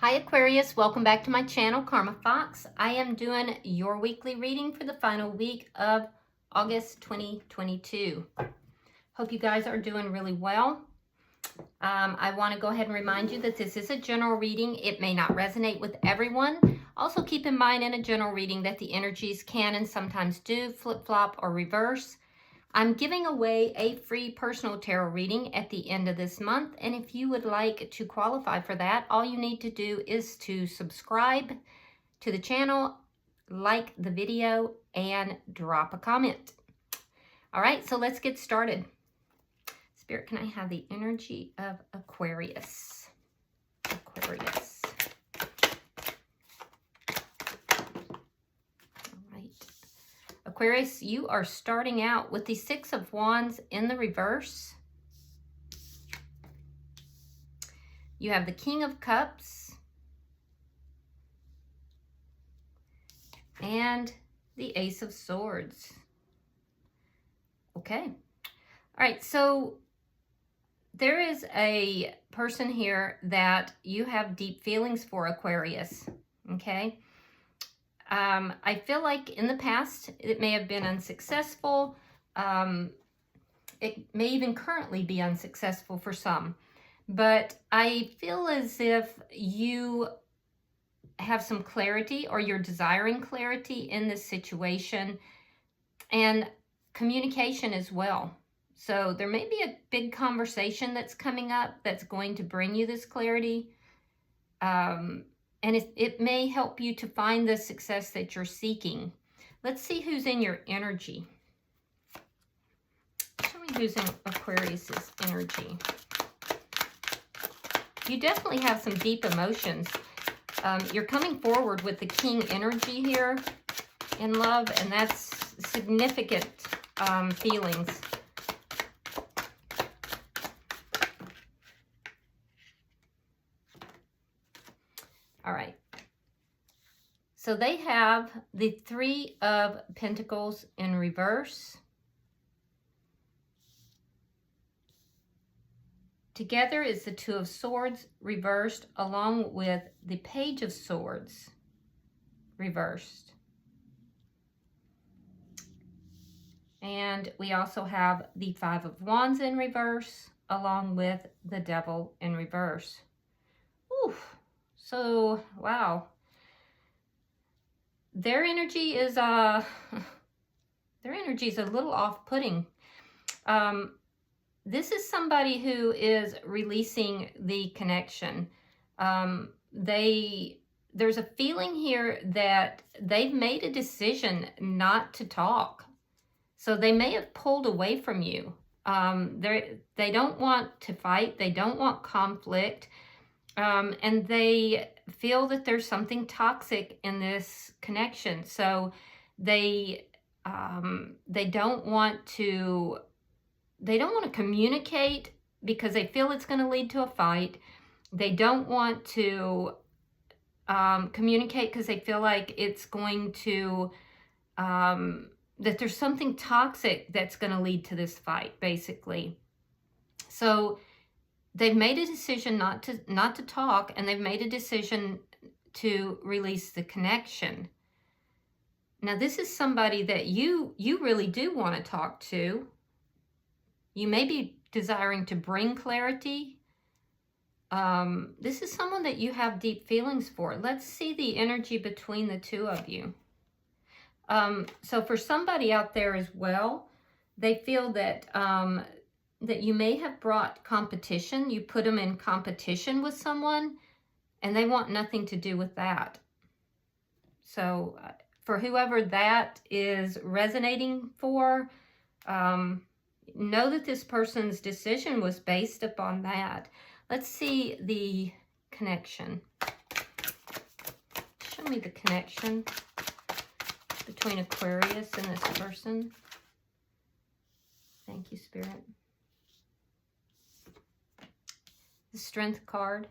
Hi Aquarius, welcome back to my channel, Karma Fox. I am doing your weekly reading for the final week of August 2022. Hope you guys are doing really well. I want to go ahead and remind you that this is a general reading. It may not resonate with everyone. Also keep in mind in a general reading that the energies can and sometimes do flip-flop or reverse. I'm giving away a free personal tarot reading at the end of this month, and if you would like to qualify for that, all you need to do is to subscribe to the channel, like the video, and drop a comment. All right, so let's get started. Spirit, can I have the energy of Aquarius? Aquarius. Aquarius, you are starting out with the Six of Wands in the reverse. You have the King of Cups and the Ace of Swords. Okay. All right, so there is a person here that you have deep feelings for, Aquarius, okay? I feel like in the past, it may have been unsuccessful. It may even currently be unsuccessful for some. But I feel as if you have some clarity, or you're desiring clarity in this situation, and communication as well. So there may be a big conversation that's coming up that's going to bring you this clarity. And it may help you to find the success that you're seeking. Let's see who's in your energy. Show me who's in Aquarius's energy. You definitely have some deep emotions. You're coming forward with the King energy here in love, and that's significant feelings. All right. So they have the Three of Pentacles in reverse. Together is the Two of Swords reversed, along with the Page of Swords reversed. And we also have the Five of Wands in reverse, along with the Devil in reverse. Oof. So, wow. Their energy is a little off-putting. This is somebody who is releasing the connection. There's a feeling here that they've made a decision not to talk. So they may have pulled away from you. They don't want to fight. They don't want conflict. And they feel that there's something toxic in this connection. So they don't want to communicate because they feel it's going to lead to a fight. They don't want to communicate because they feel like it's going to that there's something toxic that's going to lead to this fight, basically. So they've made a decision not to talk, and they've made a decision to release the connection. Now, this is somebody that you really do want to talk to. You may be desiring to bring clarity. This is someone that you have deep feelings for. Let's see the energy between the two of you. So for somebody out there as well, they feel that that you may have brought competition. You put them in competition with someone, and they want nothing to do with that. So for whoever that is resonating for, know that this person's decision was based upon that. Let's see the connection. Show me the connection between Aquarius and this person. Thank you, Spirit. The Strength card.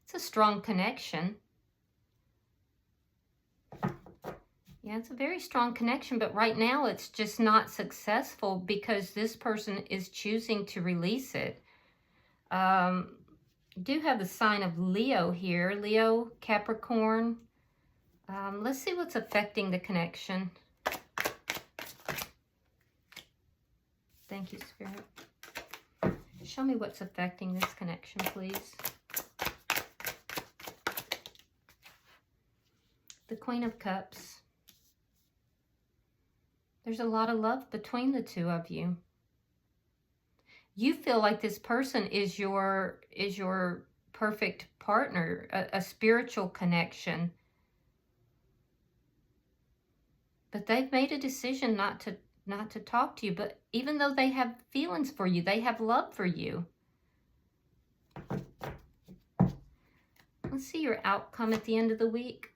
It's a strong connection. Yeah, it's a very strong connection, but right now it's just not successful because this person is choosing to release it. do have the sign of Leo here. Leo, Capricorn. Let's see what's affecting the connection. Thank you, Spirit. Show me what's affecting this connection, please. The Queen of Cups. There's a lot of love between the two of you. You feel like this person is your perfect partner, a spiritual connection. But they've made a decision not to talk to you. But even though they have feelings for you, they have love for you. Let's see your outcome at the end of the week.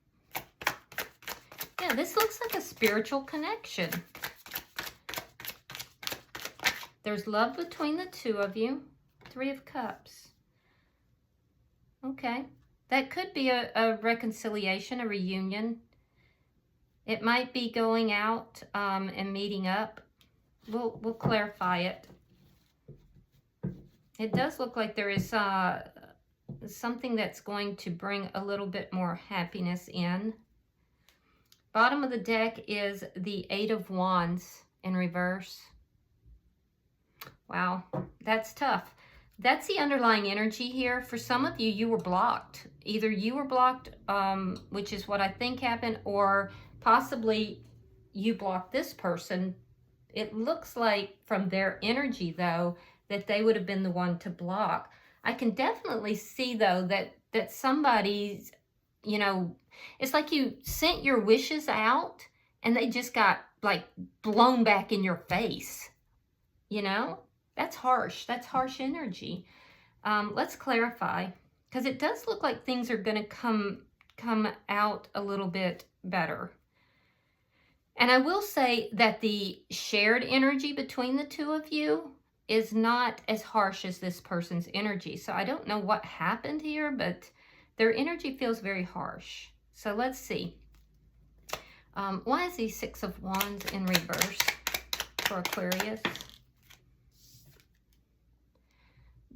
Yeah, this looks like a spiritual connection. There's love between the two of you. 3 of Cups. Okay. That could be a reconciliation, a reunion. It might be going out and meeting up. We'll clarify it. It does look like there is something that's going to bring a little bit more happiness in. Bottom of the deck is the 8 of Wands in reverse. Wow, that's tough. That's the underlying energy here. For some of you, you were blocked. Either you were blocked, which is what I think happened, or possibly you blocked this person. It looks like from their energy, though, that they would have been the one to block. I can definitely see, though, that somebody's, you know, it's like you sent your wishes out and they just got, like, blown back in your face, you know? That's harsh. That's harsh energy. Let's clarify, because it does look like things are going to come out a little bit better. And I will say that the shared energy between the two of you is not as harsh as this person's energy. So I don't know what happened here, but their energy feels very harsh. So let's see. Why is the 6 of Wands in reverse for Aquarius?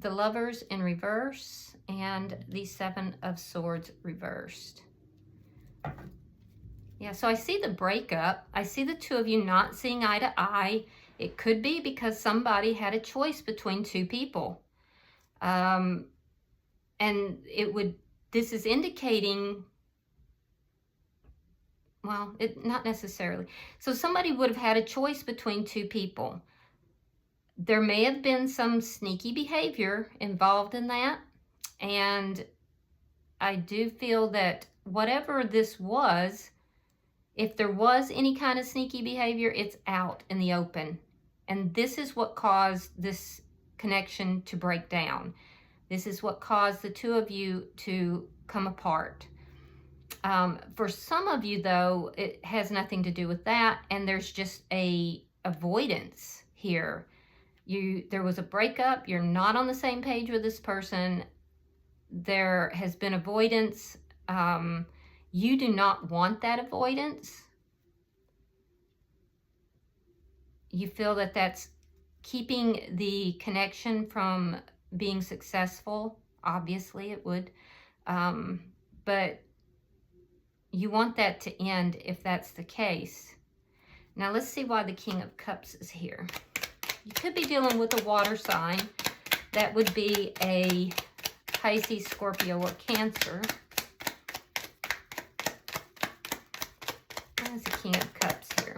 The Lovers in reverse and the 7 of Swords reversed. Yeah, so I see the breakup. I see the two of you not seeing eye to eye. It could be because somebody had a choice between two people. And this is indicating, well, not necessarily. So somebody would have had a choice between two people. There may have been some sneaky behavior involved in that. And I do feel that whatever this was, if there was any kind of sneaky behavior, it's out in the open. And this is what caused this connection to break down. This is what caused the two of you to come apart. For some of you, though, it has nothing to do with that. And there's just a avoidance here. There was a breakup. You're not on the same page with this person. There has been avoidance. You do not want that avoidance. You feel that that's keeping the connection from being successful. Obviously, it would. But you want that to end if that's the case. Now, let's see why the King of Cups is here. You could be dealing with a water sign. That would be a Pisces, Scorpio, or Cancer. Why is the King of Cups here?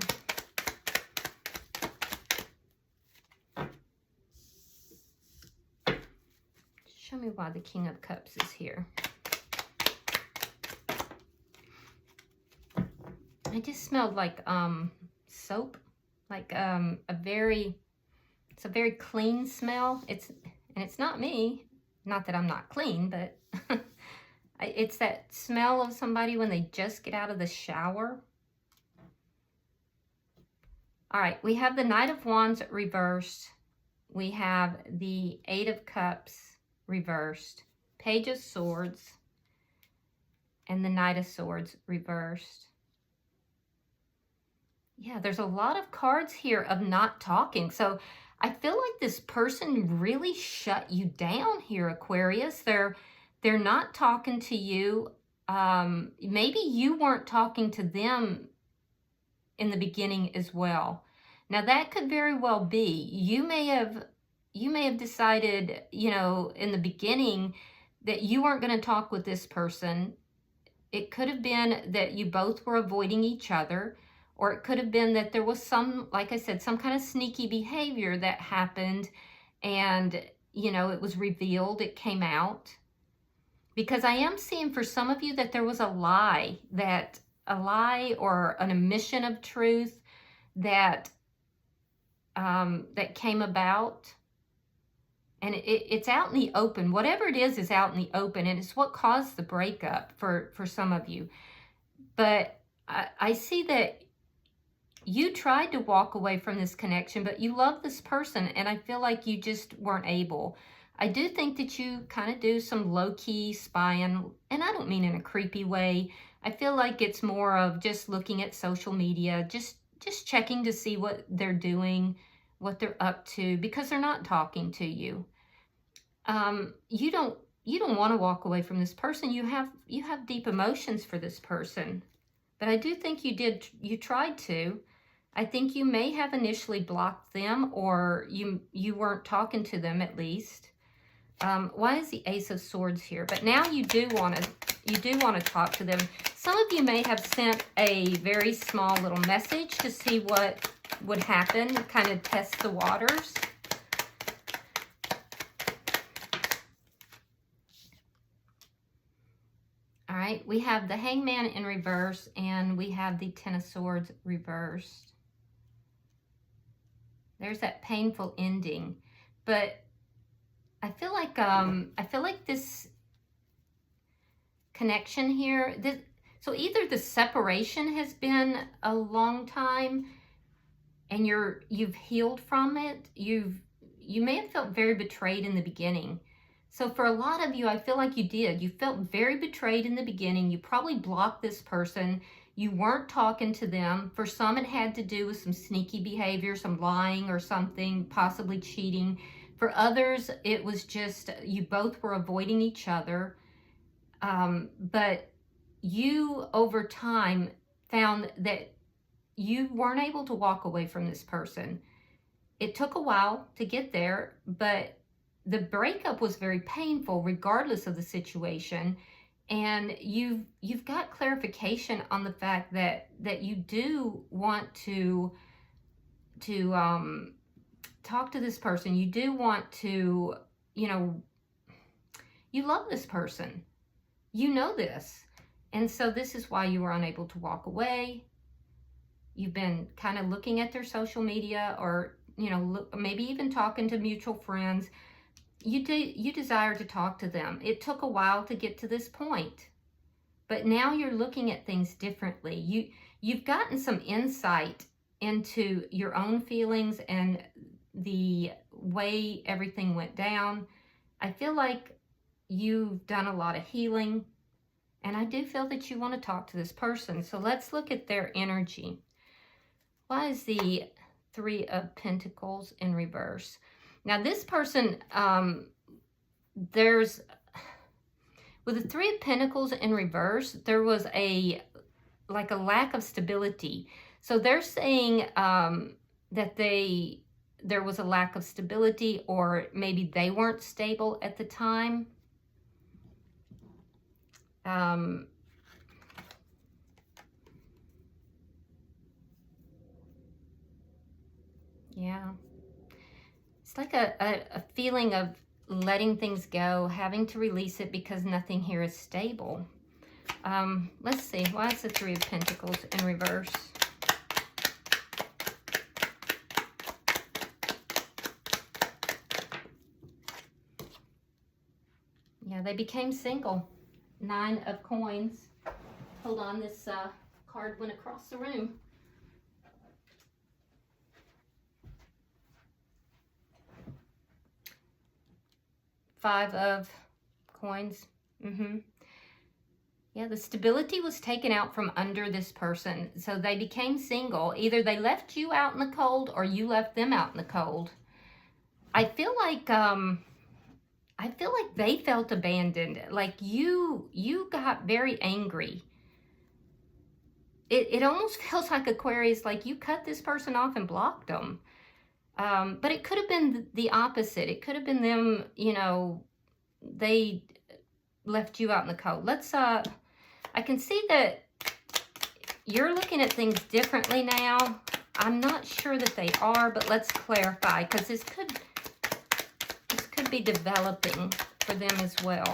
Show me why the King of Cups is here. I just smelled like soap, like it's a very clean smell. It's not me. Not that I'm not clean, but it's that smell of somebody when they just get out of the shower. All right, we have the Knight of Wands reversed. We have the 8 of Cups reversed, Page of Swords, and the Knight of Swords reversed. Yeah, there's a lot of cards here of not talking. So I feel like this person really shut you down here, Aquarius. They're not talking to you. Maybe you weren't talking to them in the beginning as well. Now that could very well be. You may have decided, you know, in the beginning that you weren't going to talk with this person. It could have been that you both were avoiding each other, or it could have been that there was some, like I said, some kind of sneaky behavior that happened and, you know, it was revealed, it came out. Because I am seeing for some of you that there was a lie or an omission of truth that that came about. And it's out in the open. Whatever it is out in the open, and it's what caused the breakup for some of you. But I see that you tried to walk away from this connection, but you love this person, and I feel like you just weren't able. I do think that you kind of do some low-key spying, and I don't mean in a creepy way. I feel like it's more of just looking at social media, just checking to see what they're doing, what they're up to, because they're not talking to you. You don't want to walk away from this person. You have deep emotions for this person, but I do think you tried to. I think you may have initially blocked them, or you weren't talking to them at least. Why is the Ace of Swords here? But now you do want to talk to them. Some of you may have sent a very small little message to see what would happen, kind of test the waters. All right, we have the Hangman in reverse, and we have the Ten of Swords reversed. There's that painful ending, but I feel like this connection here, so either the separation has been a long time and you've healed from it. You may have felt very betrayed in the beginning. So for a lot of you, I feel like you did. You felt very betrayed in the beginning. You probably blocked this person. You weren't talking to them. For some, it had to do with some sneaky behavior, some lying or something, possibly cheating. For others, it was just you both were avoiding each other. But you, over time, found that you weren't able to walk away from this person. It took a while to get there, but the breakup was very painful regardless of the situation. And you've got clarification on the fact that you do want to talk to this person. You do want to, you know, you love this person. You know this. And so this is why you were unable to walk away. You've been kind of looking at their social media, or, you know, maybe even talking to mutual friends. You desire to talk to them. It took a while to get to this point, but now you're looking at things differently. You've gotten some insight into your own feelings and the way everything went down. I feel like you've done a lot of healing, and I do feel that you want to talk to this person. So let's look at their energy. Why is the Three of Pentacles in reverse? Now this person, with the Three of Pentacles in reverse, there was a lack of stability. So they're saying that there was a lack of stability, or maybe they weren't stable at the time. Yeah. It's like a feeling of letting things go, having to release it because nothing here is stable. Let's see. Why is the Three of Pentacles in reverse? Yeah, they became single. Nine of Coins. Hold on, this card went across the room. Five of Coins. Yeah, the stability was taken out from under this person. So they became single. Either they left you out in the cold, or you left them out in the cold. I feel like they felt abandoned. Like you got very angry. It almost feels like, Aquarius, like you cut this person off and blocked them. But it could have been the opposite. It could have been them, you know, they left you out in the cold. Let's, I can see that you're looking at things differently now. I'm not sure that they are, but let's clarify, because this could be developing for them as well.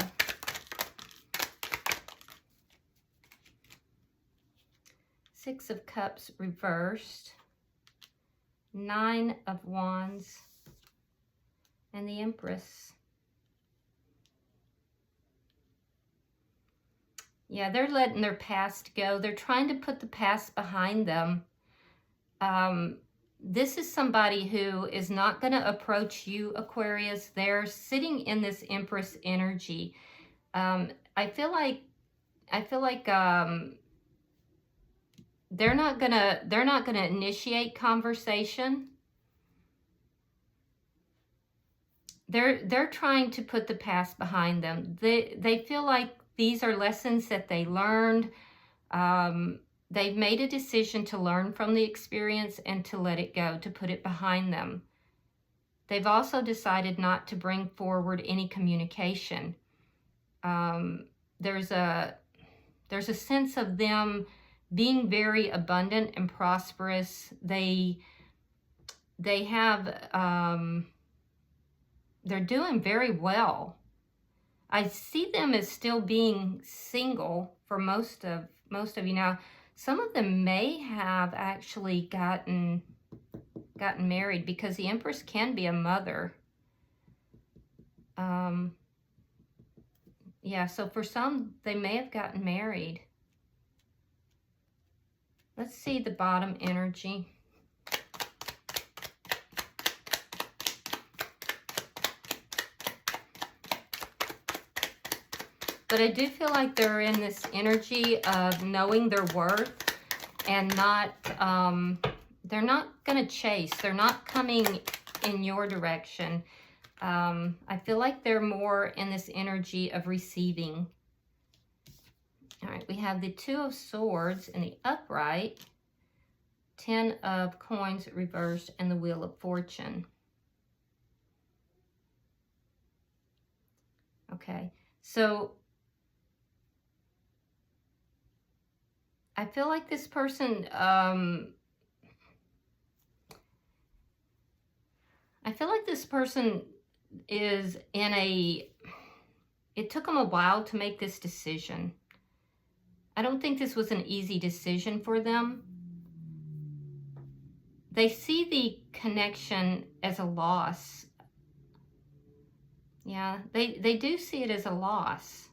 Six of Cups reversed, Nine of Wands, and the Empress. Yeah, they're letting their past go. They're trying to put the past behind them. This is somebody who is not going to approach you, Aquarius. They're sitting in this Empress energy. I feel like they're not gonna initiate conversation. They're trying to put the past behind them. They feel like these are lessons that they learned. They've made a decision to learn from the experience and to let it go, to put it behind them. They've also decided not to bring forward any communication. There's a sense of them being very abundant and prosperous. They have, they're doing very well. I see them as still being single for most of you. Now, some of them may have actually gotten married, because the Empress can be a mother. Yeah, so for some, they may have gotten married. Let's see the bottom energy. But I do feel like they're in this energy of knowing their worth and not, they're not going to chase. They're not coming in your direction. I feel like they're more in this energy of receiving. All right, we have the Two of Swords in the upright, Ten of Coins reversed, and the Wheel of Fortune. Okay, so I feel like this person, is in a, it took them a while to make this decision. I don't think this was an easy decision for them. They see the connection as a loss. Yeah, they do see it as a loss.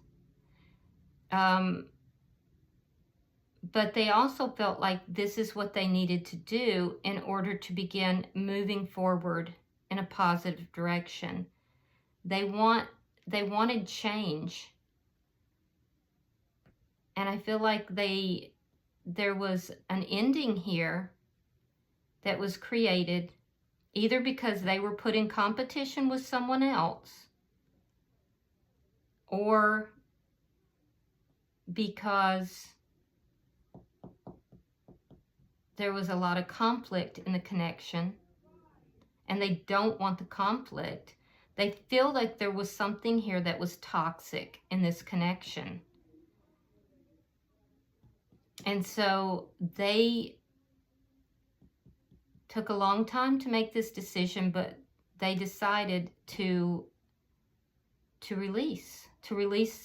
But they also felt like this is what they needed to do in order to begin moving forward in a positive direction. They wanted change. And I feel like there was an ending here that was created either because they were put in competition with someone else, or because there was a lot of conflict in the connection and they don't want the conflict. They feel like there was something here that was toxic in this connection. And so they took a long time to make this decision, but they decided to release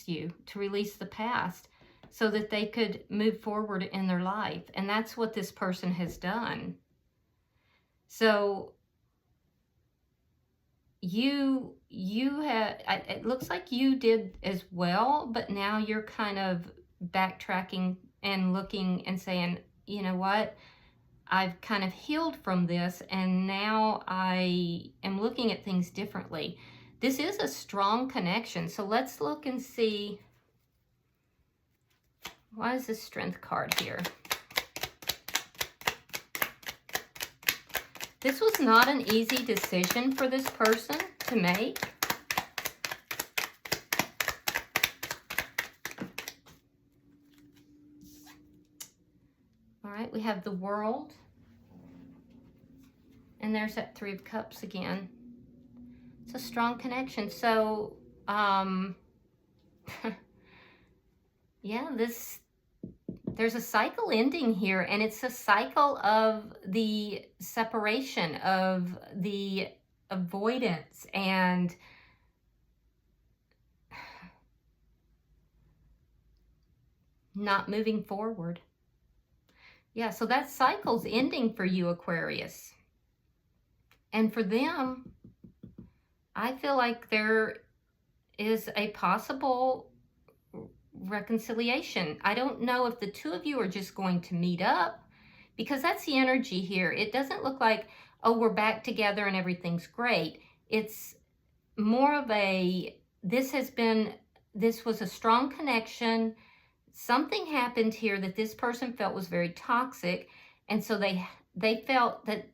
you, to release the past, so that they could move forward in their life. And that's what this person has done. So it looks like you did as well, but now you're kind of backtracking and looking and saying, you know what, I've kind of healed from this, and now I am looking at things differently. This is a strong connection. So let's look and see, why is this Strength card here? This was not an easy decision for this person to make. All right, we have the World. And there's that Three of Cups again. It's a strong connection. So, yeah, there's a cycle ending here, and it's a cycle of the separation, of the avoidance, and not moving forward. Yeah, so that cycle's ending for you, Aquarius. And for them, I feel like there is a possible reconciliation. I don't know if the two of you are just going to meet up, because that's the energy here. It doesn't look like, oh, we're back together and everything's great. It's more of a, this was a strong connection. Something happened here that this person felt was very toxic. And so they felt that,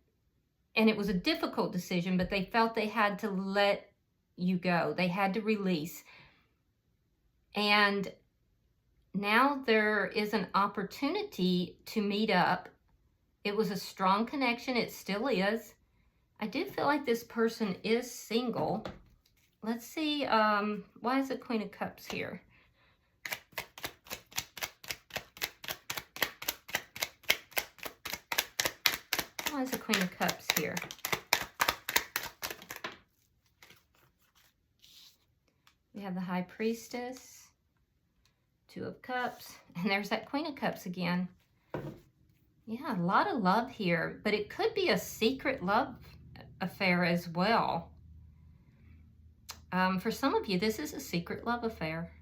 and it was a difficult decision, but they felt they had to let you go. They had to release. And now there is an opportunity to meet up. It was a strong connection. It still is. I do feel like this person is single. Let's see. Why is the Queen of Cups here? Why is the Queen of Cups here? We have the High Priestess, Two of Cups, and there's that Queen of Cups again. Yeah, a lot of love here, but it could be a secret love affair as well. For some of you, this is a secret love affair.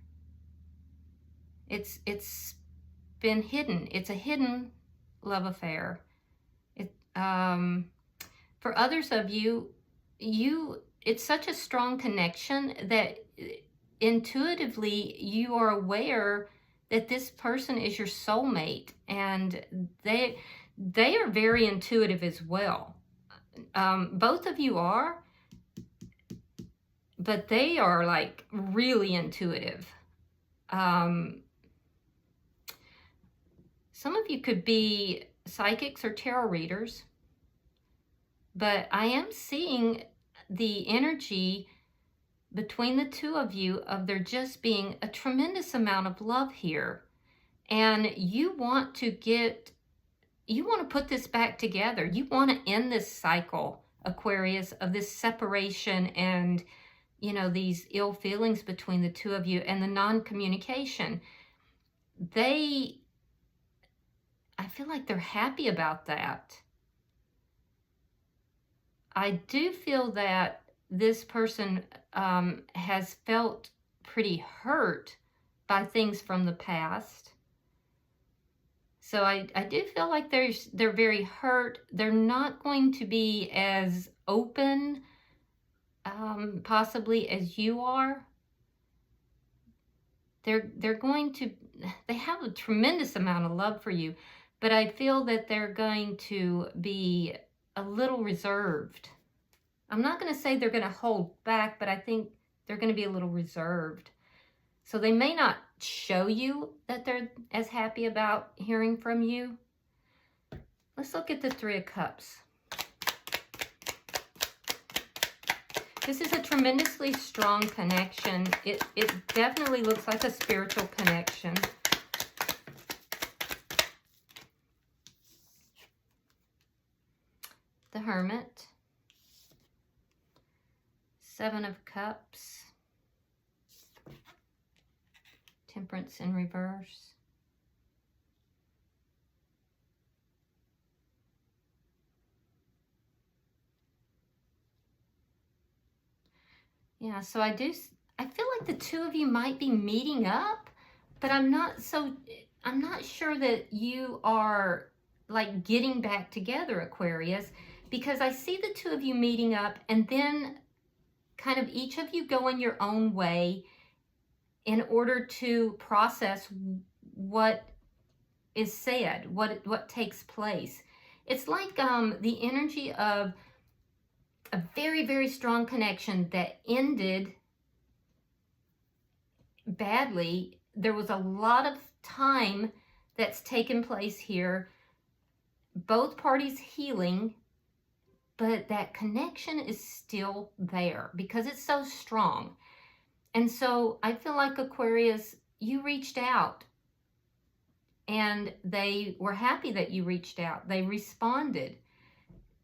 It's been hidden. It's a hidden love affair. For others of you, it's such a strong connection that intuitively you are aware that this person is your soulmate, and they are very intuitive as well. Both of you are, but they are like really intuitive. Some of you could be psychics or tarot readers, but I am seeing the energy between the two of you of there just being a tremendous amount of love here. And you want to put this back together. You want to end this cycle, Aquarius, of this separation and, you know, these ill feelings between the two of you and the non-communication. I feel like they're happy about that. I do feel that this person has felt pretty hurt by things from the past. So I do feel like they're very hurt. They're not going to be as open, possibly, as you are. They have a tremendous amount of love for you, but I feel that they're going to be a little reserved. I'm not going to say they're going to hold back, but I think they're going to be a little reserved. So they may not show you that they're as happy about hearing from you. Let's look at the Three of Cups. This is a tremendously strong connection. It definitely looks like a spiritual connection. The Hermit. Seven of Cups. Temperance in reverse. Yeah, so I feel like the two of you might be meeting up, but I'm not sure that you are like getting back together, Aquarius, because I see the two of you meeting up and then kind of each of you going your own way in order to process what is said, what takes place. It's like the energy of a very, very strong connection that ended badly. There was a lot of time that's taken place here. Both parties healing, but that connection is still there because it's so strong. And so I feel like, Aquarius, you reached out and they were happy that you reached out. They responded.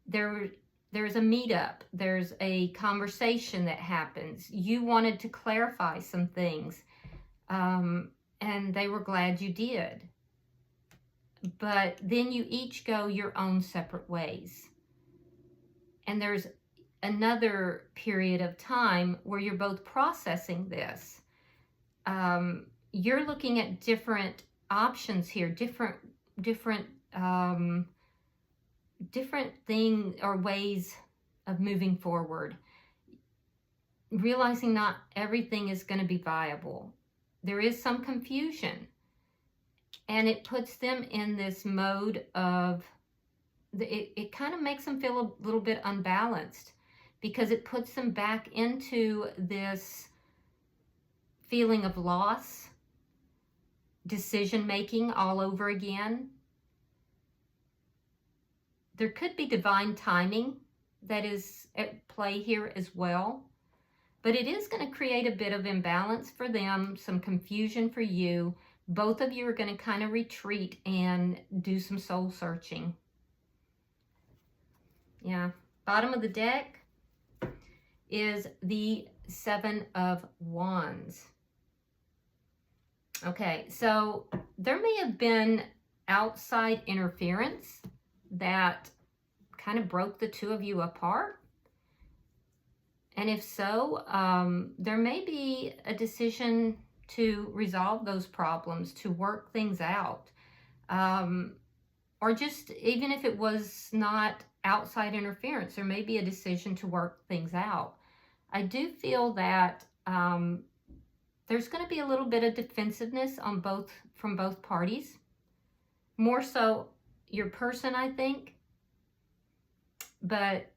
There's a meetup. There's a conversation that happens. You wanted to clarify some things, and they were glad you did. But then you each go your own separate ways. And there's another period of time where you're both processing this. You're looking at different options here, different things or ways of moving forward. Realizing not everything is going to be viable. There is some confusion. And it puts them in this mode of, it kind of makes them feel a little bit unbalanced, because it puts them back into this feeling of loss, decision making all over again. There could be divine timing that is at play here as well, but it is going to create a bit of imbalance for them, some confusion for you. Both of you are going to kind of retreat and do some soul searching. Yeah, bottom of the deck is the Seven of Wands. Okay, so there may have been outside interference that kind of broke the two of you apart. And if so, there may be a decision to resolve those problems, to work things out. Or just, even if it was not outside interference, there may be a decision to work things out. I do feel that there's going to be a little bit of defensiveness on from both parties. More so your person, I think. But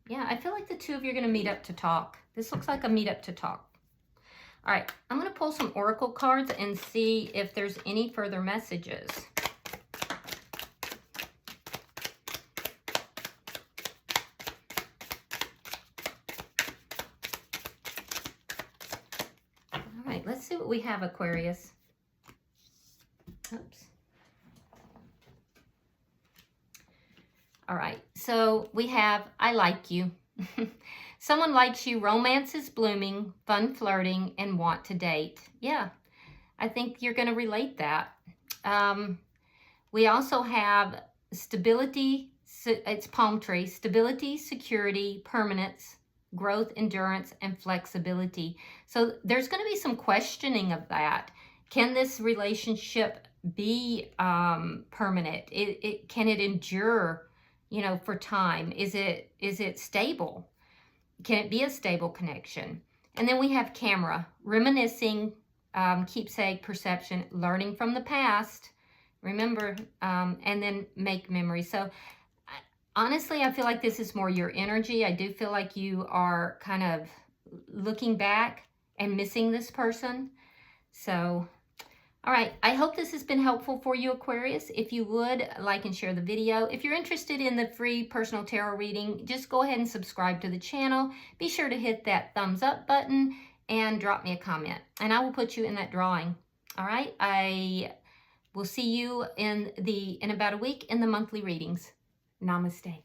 yeah, I feel like the two of you are going to meet up to talk. This looks like a meet up to talk. All right, I'm going to pull some oracle cards and see if there's any further messages. All right, let's see what we have, Aquarius. Oops. All right, so we have, I like you. Someone likes you, romance is blooming, fun flirting, and want to date. Yeah, I think you're going to relate that. We also have stability, it's palm tree, stability, security, permanence, growth, endurance, and flexibility. So there's going to be some questioning of that. Can this relationship be permanent? Can it endure, for time? Is it stable? Can it be a stable connection? And then we have camera, reminiscing, keepsake, perception, learning from the past, remember, and then make memories. So honestly, I feel like this is more your energy. I do feel like you are kind of looking back and missing this person. So, all right, I hope this has been helpful for you, Aquarius. If you would, like and share the video. If you're interested in the free personal tarot reading, just go ahead and subscribe to the channel. Be sure to hit that thumbs up button and drop me a comment, and I will put you in that drawing. All right, I will see you in about a week in the monthly readings. Namaste.